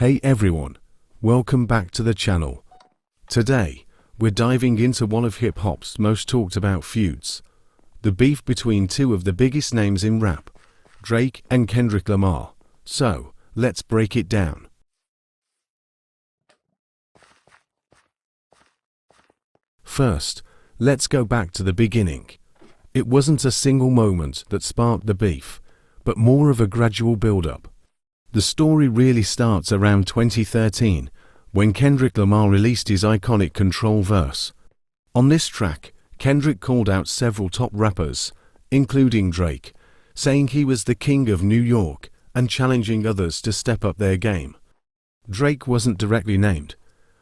Hey everyone, welcome back to the channel. Today, we're diving into one of hip-hop's most talked about feuds, the beef between two of the biggest names in rap, Drake and Kendrick Lamar. So, let's break it down. First, let's go back to the beginning. It wasn't a single moment that sparked the beef, but more of a gradual build-up. The story really starts around 2013, when Kendrick Lamar released his iconic Control verse. On this track, Kendrick called out several top rappers, including Drake, saying he was the king of New York and challenging others to step up their game. Drake wasn't directly named,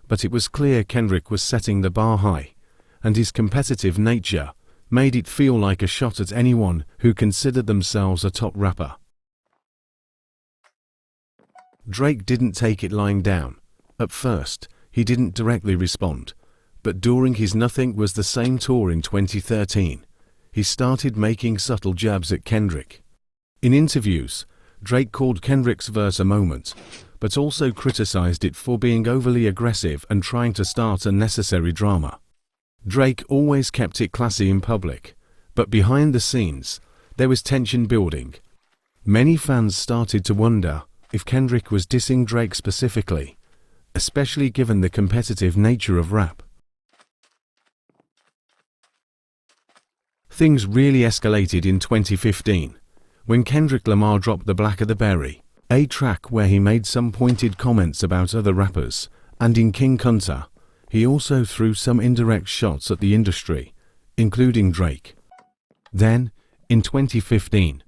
but it was clear Kendrick was setting the bar high, and his competitive nature made it feel like a shot at anyone who considered themselves a top rapper. Drake didn't take it lying down. At first, he didn't directly respond, but during his Nothing Was the Same tour in 2013, he started making subtle jabs at Kendrick. In interviews, Drake called Kendrick's verse a moment, but also criticized it for being overly aggressive and trying to start unnecessary drama. Drake always kept it classy in public, but behind the scenes, there was tension building. Many fans started to wonder if Kendrick was dissing Drake specifically, especially given the competitive nature of rap. Things really escalated in 2015, when Kendrick Lamar dropped The Blacker the Berry, a track where he made some pointed comments about other rappers, and in King Kunta, he also threw some indirect shots at the industry, including Drake. Then, in 2015,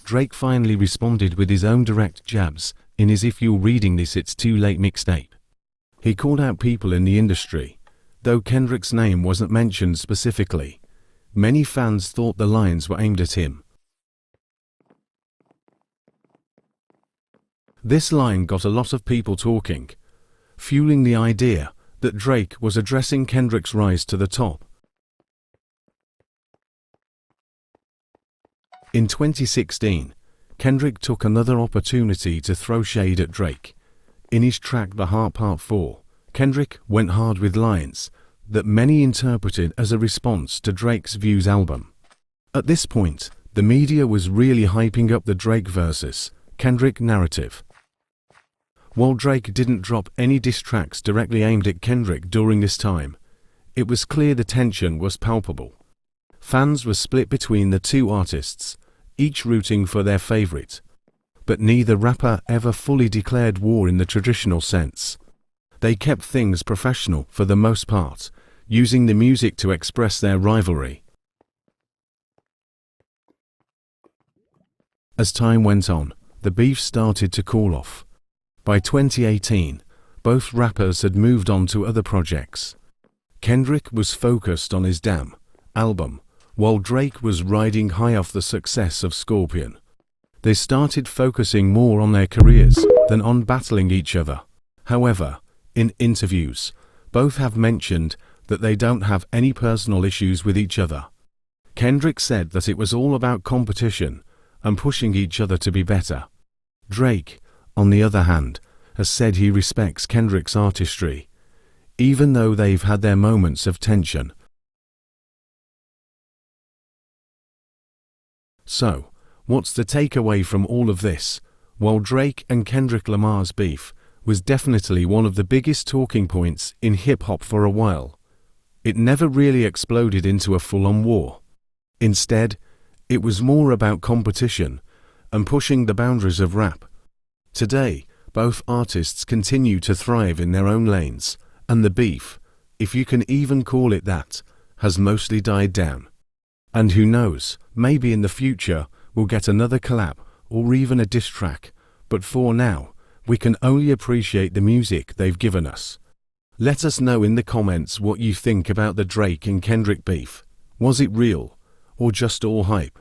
Drake finally responded with his own direct jabs in his If You're Reading This It's Too Late mixtape. He called out people in the industry, though Kendrick's name wasn't mentioned specifically. Many fans thought the lines were aimed at him. This line got a lot of people talking, fueling the idea that Drake was addressing Kendrick's rise to the top. In 2016, Kendrick took another opportunity to throw shade at Drake. In his track The Heart Part 4, Kendrick went hard with lines that many interpreted as a response to Drake's Views album. At this point, the media was really hyping up the Drake versus Kendrick narrative. While Drake didn't drop any diss tracks directly aimed at Kendrick during this time, it was clear the tension was palpable. Fans were split between the two artists, each rooting for their favorite. But neither rapper ever fully declared war in the traditional sense. They kept things professional for the most part, using the music to express their rivalry. As time went on, the beef started to cool off. By 2018, both rappers had moved on to other projects. Kendrick was focused on his Damn album, while Drake was riding high off the success of Scorpion. They started focusing more on their careers than on battling each other. However, in interviews, both have mentioned that they don't have any personal issues with each other. Kendrick said that it was all about competition and pushing each other to be better. Drake, on the other hand, has said he respects Kendrick's artistry, even though they've had their moments of tension. So, what's the takeaway from all of this? While Drake and Kendrick Lamar's beef was definitely one of the biggest talking points in hip-hop for a while, it never really exploded into a full-on war. Instead, it was more about competition and pushing the boundaries of rap. Today, both artists continue to thrive in their own lanes, and the beef, if you can even call it that, has mostly died down. And who knows, maybe in the future we'll get another collab or even a diss track, but for now, we can only appreciate the music they've given us. Let us know in the comments what you think about the Drake and Kendrick beef. Was it real, or just all hype?